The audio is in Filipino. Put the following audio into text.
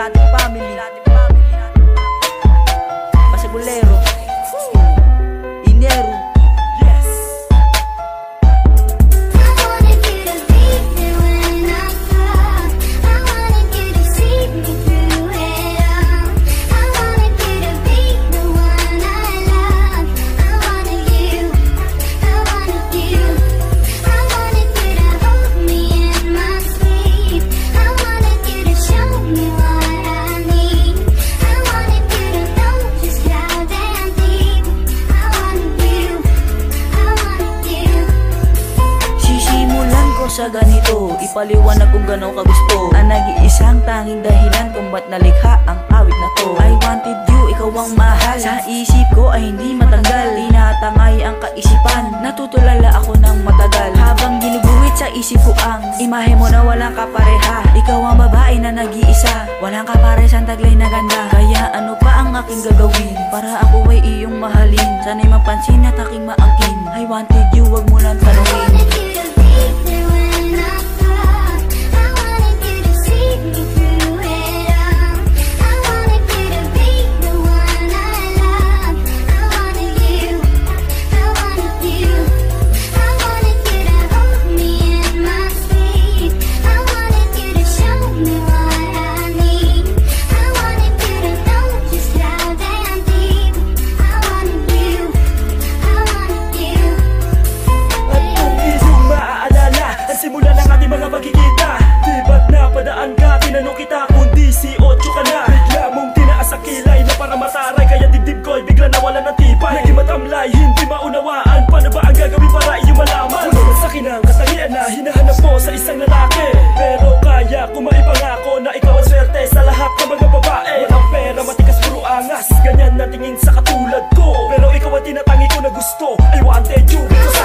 Latin family. Basagulero, Inero. Yes. Sa ganito, ipaliwanag kung gano'n ka gusto ang nag-iisang tanging dahilan kung ba't nalikha ang awit na to. I wanted you, ikaw ang mahal. Sa isip ko ay hindi matanggal, tinatangay ang kaisipan. Natutulala ako ng matagal habang ginuguhit sa isip ko ang imahe mo na walang kapareha. Ikaw ang babae na nag-iisa, walang kapares ang taglay na ganda. Kaya ano pa ang aking gagawin para ako ay iyong mahalin? Sana'y mapansin at aking maangkin. I wanted you, wag mo lang tanungin. Tinanong kita kung di si 8 ka na. Bigla mong tinaas sa kilay na para mataray, kaya dibdib ko'y bigla nawala ng tibay. Naging matamlay, hindi maunawaan. Paano ba ang gagawin para iyong malaman? Ano sa akin ang katangian na hinahanap mo sa isang lalaki? Pero kaya ko maipangako na ikaw ang swerte sa lahat ng mga babae. Walang pera, matikas, puro angas, ganyan na tingin sa katulad ko. Pero ikaw ang tinatangi ko na gusto. I wanted you because